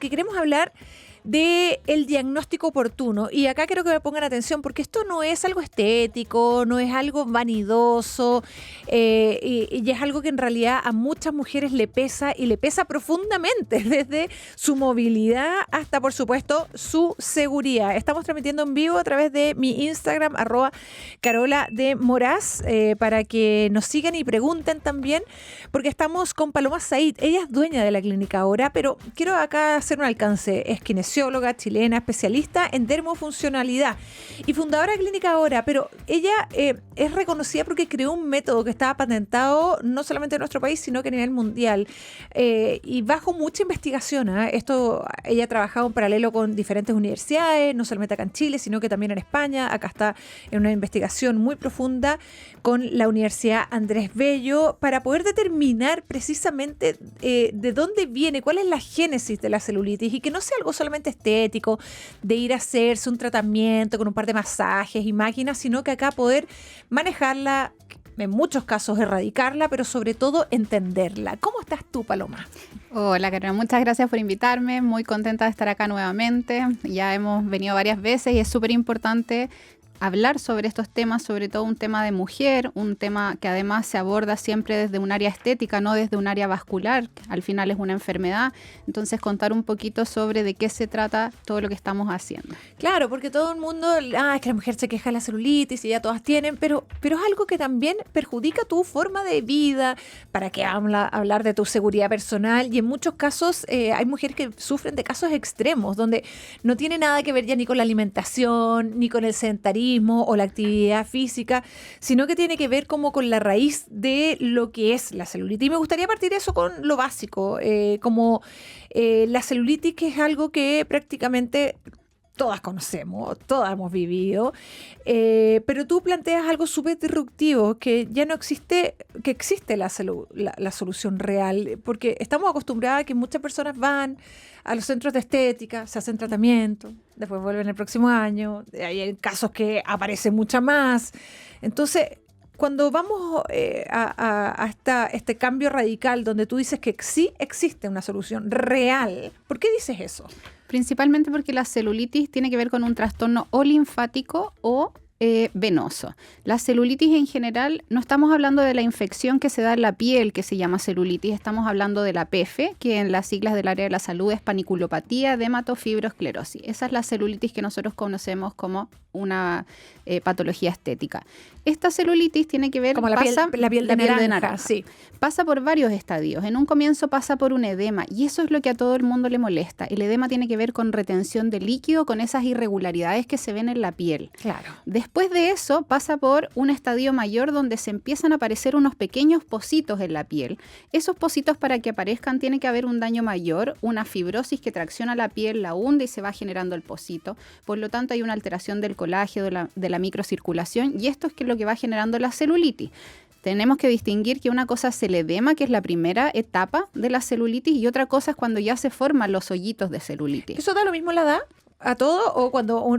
Que queremos hablar de el diagnóstico oportuno. Y acá quiero que me pongan atención porque esto no es algo estético, no es algo vanidoso y es algo que en realidad a muchas mujeres le pesa y le pesa profundamente, desde su movilidad hasta, por supuesto, su seguridad. Estamos transmitiendo en vivo a través de mi Instagram, @Carola de Moraz, para que nos sigan y pregunten también, porque estamos con Paloma Said. Ella es dueña de la clínica ahora, pero quiero acá hacer un alcance. Es kinesióloga chilena, especialista en dermofuncionalidad y fundadora de Clínica Ahora, pero ella es reconocida porque creó un método que estaba patentado no solamente en nuestro país, sino que a nivel mundial, y bajo mucha investigación. Ella ha trabajado en paralelo con diferentes universidades, no solamente acá en Chile, sino que también en España. Acá está en una investigación muy profunda con la Universidad Andrés Bello para poder determinar precisamente de dónde viene, cuál es la génesis de la celulitis, y que no sea algo solamente estético, de ir a hacerse un tratamiento con un par de masajes y máquinas, sino que acá poder manejarla, en muchos casos erradicarla, pero sobre todo entenderla. ¿Cómo estás tú, Paloma? Hola, Carolina, muchas gracias por invitarme, muy contenta de estar acá nuevamente. Ya hemos venido varias veces y es súper importante hablar sobre estos temas, sobre todo un tema de mujer, un tema que además se aborda siempre desde un área estética, no desde un área vascular, que al final es una enfermedad. Entonces, contar un poquito sobre de qué se trata todo lo que estamos haciendo. Claro, porque todo el mundo, es que la mujer se queja de la celulitis y ya todas tienen, pero es algo que también perjudica tu forma de vida. ¿Para qué hablar de tu seguridad personal? Y en muchos casos hay mujeres que sufren de casos extremos, donde no tiene nada que ver ya ni con la alimentación, ni con el sedentarismo o la actividad física, sino que tiene que ver como con la raíz de lo que es la celulitis. Y me gustaría partir eso con lo básico, como la celulitis, que es algo que prácticamente todas conocemos, todas hemos vivido, pero tú planteas algo súper disruptivo, que ya no existe, que existe la solución real, porque estamos acostumbradas a que muchas personas van a los centros de estética, se hacen tratamiento, después vuelven el próximo año, hay casos que aparecen mucha más. Entonces, cuando vamos a este cambio radical, donde tú dices que sí existe una solución real, ¿por qué dices eso? Principalmente porque la celulitis tiene que ver con un trastorno o linfático o venoso. La celulitis en general, no estamos hablando de la infección que se da en la piel, que se llama celulitis, estamos hablando de la PEF, que en las siglas del área de la salud es paniculopatía dermatofibrosclerosis. Esa es la celulitis que nosotros conocemos como una patología estética. Esta celulitis tiene que ver como la piel de naranja. Sí. Pasa por varios estadios. En un comienzo pasa por un edema y eso es lo que a todo el mundo le molesta. El edema tiene que ver con retención de líquido, con esas irregularidades que se ven en la piel. Claro. Después de eso pasa por un estadio mayor donde se empiezan a aparecer unos pequeños pocitos en la piel. Esos pocitos, para que aparezcan, tiene que haber un daño mayor, una fibrosis que tracciona la piel, la hunde y se va generando el pocito. Por lo tanto, hay una alteración del colágeno, de la microcirculación, y esto es lo que va generando la celulitis. Tenemos que distinguir que una cosa es el edema, que es la primera etapa de la celulitis, y otra cosa es cuando ya se forman los hoyitos de celulitis. ¿Eso da lo mismo la edad a todo? ¿O cuando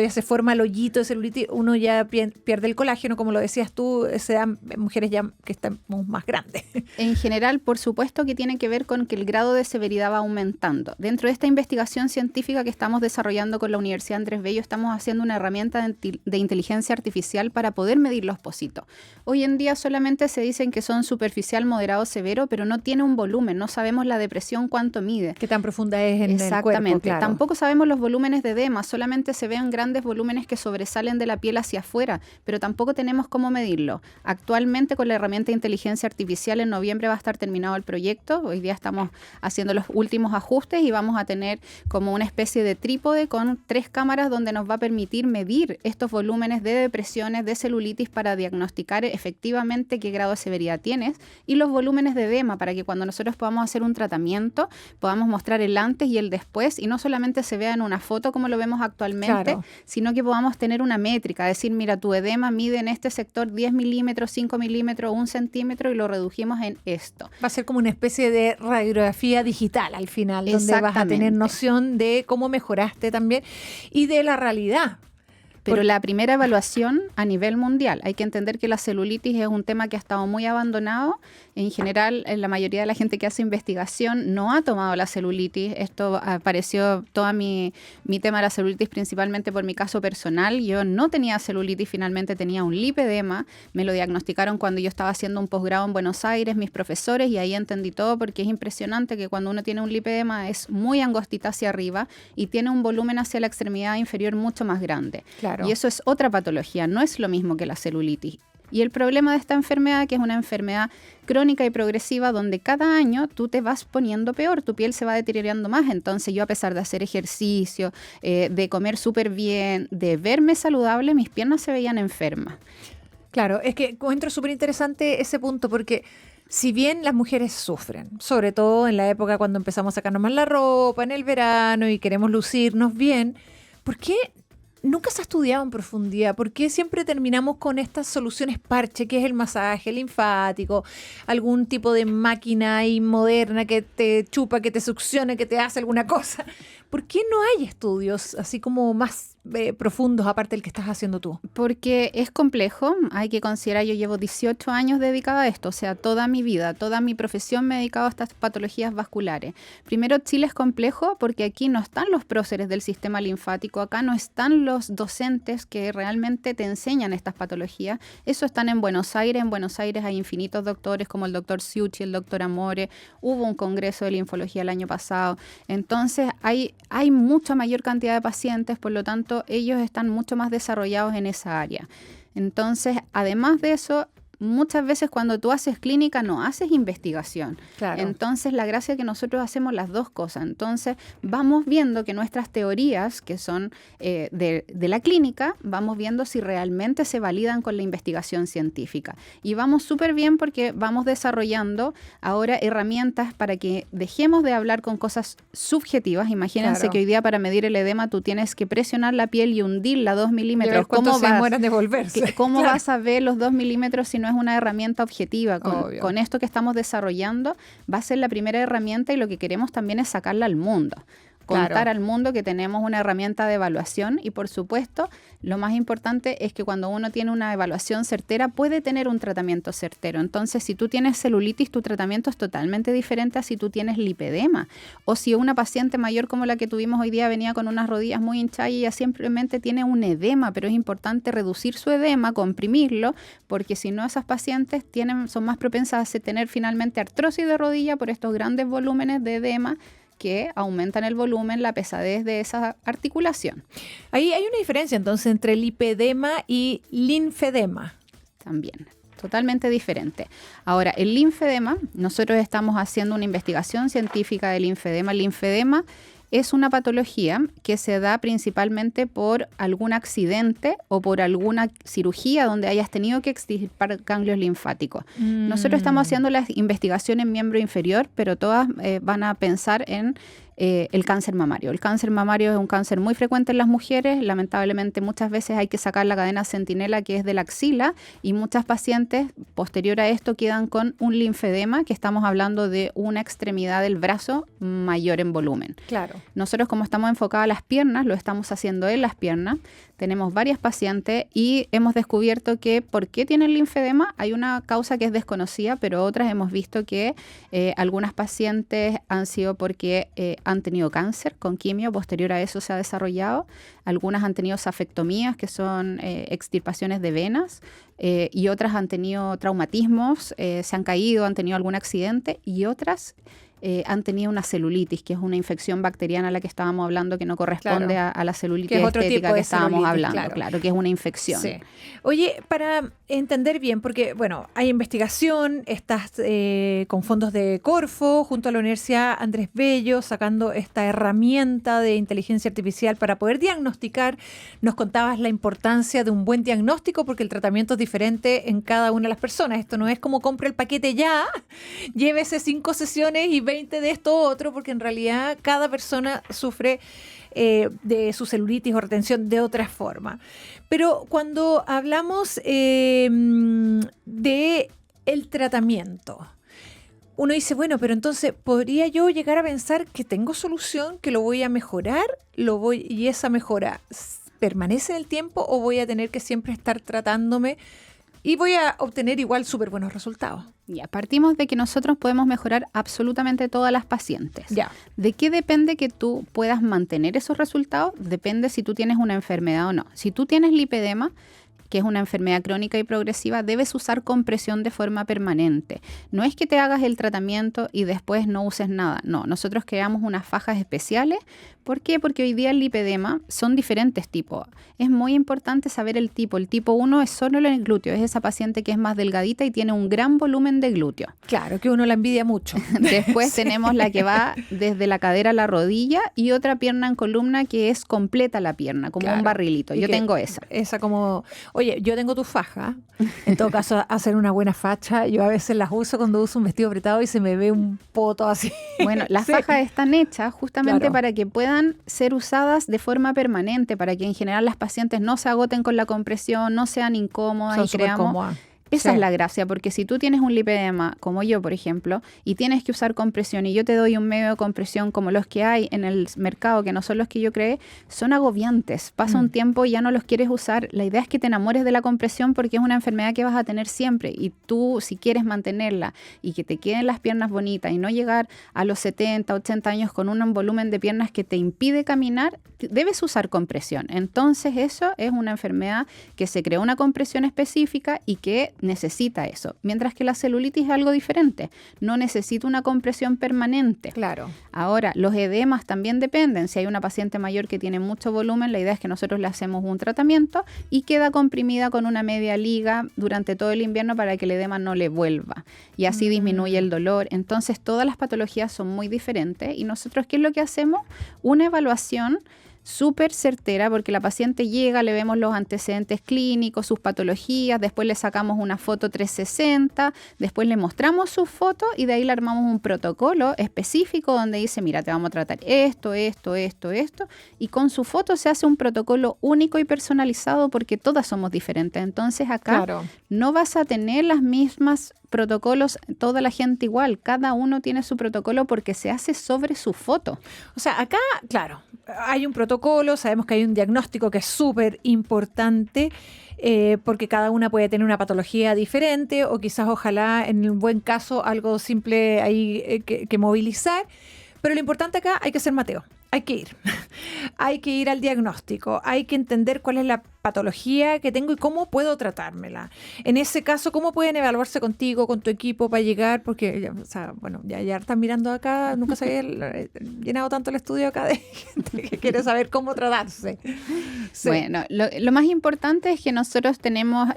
ya se forma el hoyito de celulitis, uno ya pierde el colágeno, como lo decías tú, se dan mujeres ya que están más grandes? En general, por supuesto que tiene que ver con que el grado de severidad va aumentando. Dentro de esta investigación científica que estamos desarrollando con la Universidad Andrés Bello, estamos haciendo una herramienta de inteligencia artificial para poder medir los pocitos. Hoy en día solamente se dicen que son superficial, moderado, severo, pero no tiene un volumen. No sabemos la depresión cuánto mide. ¿Qué tan profunda es en el cuerpo? Exactamente. Claro. Tampoco sabemos los volúmenes de edema, solamente se ven grandes volúmenes que sobresalen de la piel hacia afuera, pero tampoco tenemos cómo medirlo. Actualmente, con la herramienta de inteligencia artificial, en noviembre va a estar terminado el proyecto. Hoy día estamos haciendo los últimos ajustes y vamos a tener como una especie de trípode con 3 cámaras donde nos va a permitir medir estos volúmenes de depresiones, de celulitis, para diagnosticar efectivamente qué grado de severidad tienes, y los volúmenes de edema, para que cuando nosotros podamos hacer un tratamiento podamos mostrar el antes y el después, y no solamente se vea en una foto como lo vemos actualmente, claro, sino que podamos tener una métrica, decir, mira, tu edema mide en este sector 10 milímetros, 5 milímetros, 1 centímetro, y lo redujimos en esto. Va a ser como una especie de radiografía digital al final, donde vas a tener noción de cómo mejoraste también y de la realidad. Pero la primera evaluación a nivel mundial, hay que entender que la celulitis es un tema que ha estado muy abandonado. En general, la mayoría de la gente que hace investigación no ha tomado la celulitis. Esto apareció todo mi tema de la celulitis principalmente por mi caso personal. Yo no tenía celulitis, finalmente tenía un lipedema. Me lo diagnosticaron cuando yo estaba haciendo un posgrado en Buenos Aires, mis profesores, y ahí entendí todo, porque es impresionante que cuando uno tiene un lipedema es muy angostita hacia arriba y tiene un volumen hacia la extremidad inferior mucho más grande. Claro. Y eso es otra patología, no es lo mismo que la celulitis. Y el problema de esta enfermedad, que es una enfermedad crónica y progresiva, donde cada año tú te vas poniendo peor, tu piel se va deteriorando más. Entonces yo, a pesar de hacer ejercicio, de comer súper bien, de verme saludable, mis piernas se veían enfermas. Claro, es que encuentro súper interesante ese punto, porque si bien las mujeres sufren, sobre todo en la época cuando empezamos a sacarnos más la ropa, en el verano, y queremos lucirnos bien, ¿por qué nunca se ha estudiado en profundidad? ¿Por qué siempre terminamos con estas soluciones parche, que es el masaje linfático, algún tipo de máquina ahí moderna que te chupa, que te succiona, que te hace alguna cosa? ¿Por qué no hay estudios así como más profundos, aparte del que estás haciendo tú? Porque es complejo, hay que considerar, yo llevo 18 años dedicada a esto, o sea, toda mi vida, toda mi profesión me he dedicado a estas patologías vasculares. Primero, Chile es complejo porque aquí no están los próceres del sistema linfático, acá no están los docentes que realmente te enseñan estas patologías. Eso están en Buenos Aires. En Buenos Aires hay infinitos doctores como el doctor Siuchi, el doctor Amore. Hubo un congreso de linfología el año pasado. Entonces hay mucha mayor cantidad de pacientes, por lo tanto ellos están mucho más desarrollados en esa área. Entonces, además de eso, muchas veces cuando tú haces clínica no haces investigación. Claro. Entonces, la gracia es que nosotros hacemos las dos cosas. Entonces, vamos viendo que nuestras teorías, que son de la clínica, vamos viendo si realmente se validan con la investigación científica. Y vamos súper bien porque vamos desarrollando ahora herramientas para que dejemos de hablar con cosas subjetivas. Imagínense Claro. que hoy día, para medir el edema, tú tienes que presionar la piel y hundirla 2 milímetros. ¿Cuánto se demoran de volverse? ¿Cómo Claro. vas a ver los 2 milímetros si no es una herramienta objetiva? Obvio. Con esto que estamos desarrollando va a ser la primera herramienta, y lo que queremos también es sacarla al mundo. Contar Claro. al mundo que tenemos una herramienta de evaluación, y por supuesto lo más importante es que cuando uno tiene una evaluación certera puede tener un tratamiento certero. Entonces, si tú tienes celulitis, tu tratamiento es totalmente diferente a si tú tienes lipedema, o si una paciente mayor como la que tuvimos hoy día venía con unas rodillas muy hinchadas y ella simplemente tiene un edema, pero es importante reducir su edema, comprimirlo, porque si no, esas pacientes son más propensas a tener finalmente artrosis de rodilla por estos grandes volúmenes de edema que aumentan el volumen, la pesadez de esa articulación. Ahí hay una diferencia entonces entre lipedema y linfedema. También, totalmente diferente. Ahora, el linfedema, nosotros estamos haciendo una investigación científica del linfedema. El linfedema es una patología que se da principalmente por algún accidente o por alguna cirugía donde hayas tenido que extirpar ganglios linfáticos. Nosotros estamos haciendo la investigación en miembro inferior, pero todas van a pensar en el cáncer mamario. El cáncer mamario es un cáncer muy frecuente en las mujeres. Lamentablemente, muchas veces hay que sacar la cadena centinela, que es de la axila, y muchas pacientes posterior a esto quedan con un linfedema, que estamos hablando de una extremidad del brazo mayor en volumen. Claro. Nosotros, como estamos enfocados a las piernas, lo estamos haciendo en las piernas. Tenemos varias pacientes y hemos descubierto que ¿por qué tienen linfedema? Hay una causa que es desconocida, pero otras hemos visto que algunas pacientes han sido porque han tenido cáncer con quimio, posterior a eso se ha desarrollado. Algunas han tenido safectomías, que son extirpaciones de venas, y otras han tenido traumatismos, se han caído, han tenido algún accidente, y otras han tenido una celulitis, que es una infección bacteriana a la que estábamos hablando, que no corresponde Claro. a la celulitis Que es otro estética tipo de que estábamos celulitis, hablando, claro, que es una infección. Sí. Oye, para entender bien, porque bueno, hay investigación, estás con fondos de Corfo, junto a la Universidad Andrés Bello, sacando esta herramienta de inteligencia artificial para poder diagnosticar. Nos contabas la importancia de un buen diagnóstico, porque el tratamiento es diferente en cada una de las personas. Esto no es como compre el paquete ya, llévese 5 sesiones y 20 de esto otro, porque en realidad cada persona sufre de su celulitis o retención de otra forma. Pero cuando hablamos de el tratamiento, uno dice, bueno, pero entonces, ¿podría yo llegar a pensar que tengo solución, que lo voy a mejorar? Y esa mejora permanece en el tiempo o voy a tener que siempre estar tratándome y voy a obtener igual súper buenos resultados? Ya, partimos de que nosotros podemos mejorar absolutamente todas las pacientes. Ya. ¿De qué depende que tú puedas mantener esos resultados? Depende si tú tienes una enfermedad o no. Si tú tienes lipedema, que es una enfermedad crónica y progresiva, debes usar compresión de forma permanente. No es que te hagas el tratamiento y después no uses nada. No, nosotros creamos unas fajas especiales. ¿Por qué? Porque hoy día el lipedema son diferentes tipos. Es muy importante saber el tipo. El tipo 1 es solo en el glúteo. Es esa paciente que es más delgadita y tiene un gran volumen de glúteo. Claro, que uno la envidia mucho. Después tenemos la que va desde la cadera a la rodilla y otra pierna en columna que es completa la pierna, como un barrilito. Yo tengo esa. Esa como... Oye, yo tengo tu faja. En todo caso, hacer una buena facha. Yo a veces las uso cuando uso un vestido apretado y se me ve un poto así. Bueno, las fajas están hechas justamente para que puedan ser usadas de forma permanente, para que en general las pacientes no se agoten con la compresión, no sean incómodas. Son y creamos... cómodas. Esa es la gracia, porque si tú tienes un lipedema, como yo, por ejemplo, y tienes que usar compresión, y yo te doy un medio de compresión como los que hay en el mercado, que no son los que yo creé, son agobiantes. Pasa un tiempo y ya no los quieres usar. La idea es que te enamores de la compresión porque es una enfermedad que vas a tener siempre. Y tú, si quieres mantenerla y que te queden las piernas bonitas y no llegar a los 70, 80 años con un volumen de piernas que te impide caminar, debes usar compresión. Entonces, eso es una enfermedad que se creó una compresión específica y que necesita eso, mientras que la celulitis es algo diferente, no necesita una compresión permanente. Claro. Ahora, los edemas también dependen. Si hay una paciente mayor que tiene mucho volumen, la idea es que nosotros le hacemos un tratamiento y queda comprimida con una media liga durante todo el invierno para que el edema no le vuelva y así disminuye el dolor. Entonces, todas las patologías son muy diferentes y nosotros, ¿qué es lo que hacemos? Una evaluación súper certera, porque la paciente llega, le vemos los antecedentes clínicos, sus patologías, después le sacamos una foto 360, después le mostramos su foto y de ahí le armamos un protocolo específico donde dice, mira, te vamos a tratar esto, y con su foto se hace un protocolo único y personalizado porque todas somos diferentes. Entonces acá no vas a tener las mismas protocolos, toda la gente igual, cada uno tiene su protocolo porque se hace sobre su foto. O sea, acá, claro, hay un protocolo, sabemos que hay un diagnóstico que es súper importante porque cada una puede tener una patología diferente o quizás, ojalá, en un buen caso, algo simple ahí que movilizar. Pero lo importante acá, hay que ser Mateo. Hay que ir. Hay que ir al diagnóstico. Hay que entender cuál es la patología que tengo y cómo puedo tratármela. En ese caso, ¿cómo pueden evaluarse contigo, con tu equipo para llegar? Porque, ya están mirando acá. Nunca se había llenado tanto el estudio acá de gente que quiere saber cómo tratarse. Sí. Bueno, lo más importante es que nosotros tenemos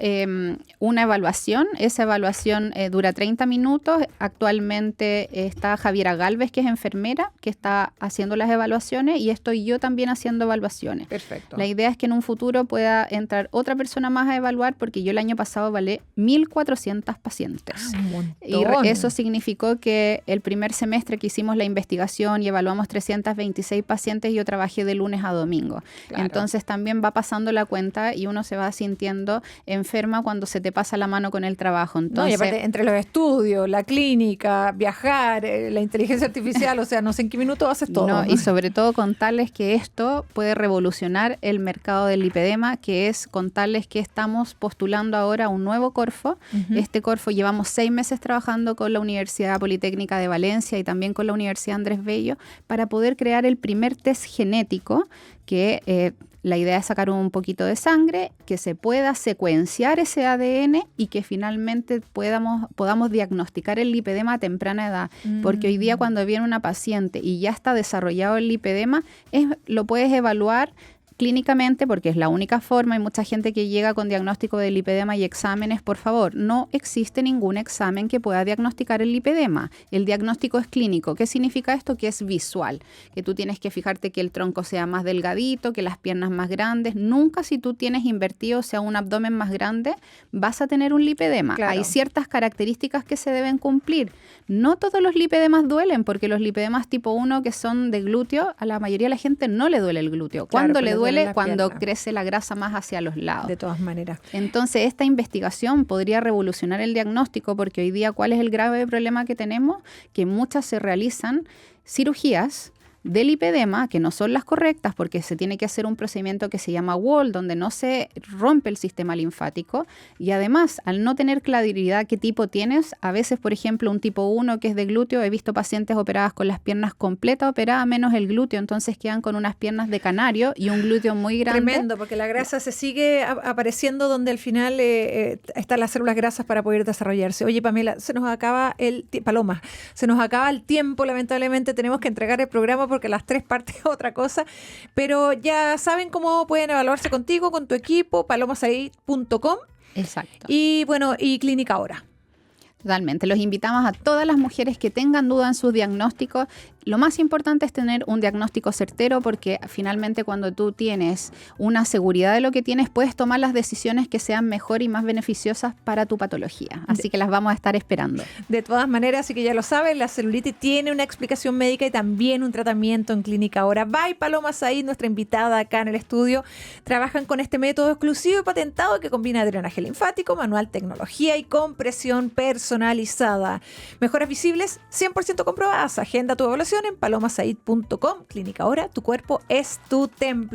una evaluación. Esa evaluación dura 30 minutos. Actualmente está Javiera Galvez, que es enfermera, que está haciendo las evaluaciones, y estoy yo también haciendo evaluaciones. Perfecto. La idea es que en un futuro pueda entrar otra persona más a evaluar, porque yo el año pasado evalué 1.400 pacientes. Un montón. Y eso significó que el primer semestre que hicimos la investigación y evaluamos 326 pacientes, yo trabajé de lunes a domingo. Claro. Entonces también va pasando la cuenta y uno se va sintiendo enferma cuando se te pasa la mano con el trabajo. Entonces, y aparte, entre los estudios, la clínica, viajar, la inteligencia artificial, o sea, no sé en qué minuto haces todo. No, y sobre todo contarles que esto puede revolucionar el mercado del lipedema, que es contarles que estamos postulando ahora un nuevo Corfo. Este Corfo llevamos 6 meses trabajando con la Universidad Politécnica de Valencia y también con la Universidad Andrés Bello para poder crear el primer test genético que la idea es sacar un poquito de sangre, que se pueda secuenciar ese ADN y que finalmente podamos diagnosticar el lipedema a temprana edad. Porque hoy día cuando viene una paciente y ya está desarrollado el lipedema, lo puedes evaluar clínicamente, porque es la única forma. Hay mucha gente que llega con diagnóstico de lipedema y exámenes. Por favor, no existe ningún examen que pueda diagnosticar el lipedema. El diagnóstico es clínico. ¿Qué significa esto? Que es visual, que tú tienes que fijarte que el tronco sea más delgadito, que las piernas más grandes. Nunca, si tú tienes invertido, o sea, un abdomen más grande, vas a tener un lipedema. Claro. Hay ciertas características que se deben cumplir. No todos los lipedemas duelen, porque los lipedemas tipo 1, que son de glúteo, a la mayoría de la gente no le duele el glúteo. ¿Cuándo le duele? Cuando crece la grasa más hacia los lados. De todas maneras. Entonces, esta investigación podría revolucionar el diagnóstico, porque hoy día, ¿cuál es el grave problema que tenemos? Que muchas se realizan cirugías de lipedema, que no son las correctas porque se tiene que hacer un procedimiento que se llama wall, donde no se rompe el sistema linfático, y además, al no tener claridad qué tipo tienes, a veces, por ejemplo, un tipo 1 que es de glúteo, he visto pacientes operadas con las piernas completas operadas menos el glúteo, entonces quedan con unas piernas de canario y un glúteo muy grande. Tremendo, porque la grasa se sigue apareciendo donde al final están las células grasas para poder desarrollarse. Oye, Pamela, Paloma, se nos acaba el tiempo, lamentablemente tenemos que entregar el programa porque las 3 partes es otra cosa, pero ya saben cómo pueden evaluarse contigo, con tu equipo, palomasaid.com. Exacto. Y bueno, y Clínica Hora. Totalmente. Los invitamos a todas las mujeres que tengan duda en sus diagnósticos. Lo más importante es tener un diagnóstico certero, porque finalmente cuando tú tienes una seguridad de lo que tienes, puedes tomar las decisiones que sean mejor y más beneficiosas para tu patología. Así que las vamos a estar esperando. De todas maneras, así que ya lo saben, la celulitis tiene una explicación médica y también un tratamiento en Clínica Hora. Bye, Paloma Said, nuestra invitada acá en el estudio. Trabajan con este método exclusivo y patentado que combina drenaje linfático, manual, tecnología y compresión personalizada. Mejoras visibles 100% comprobadas. Agenda tu evaluación en palomasaid.com. Clínica Hora, tu cuerpo es tu templo.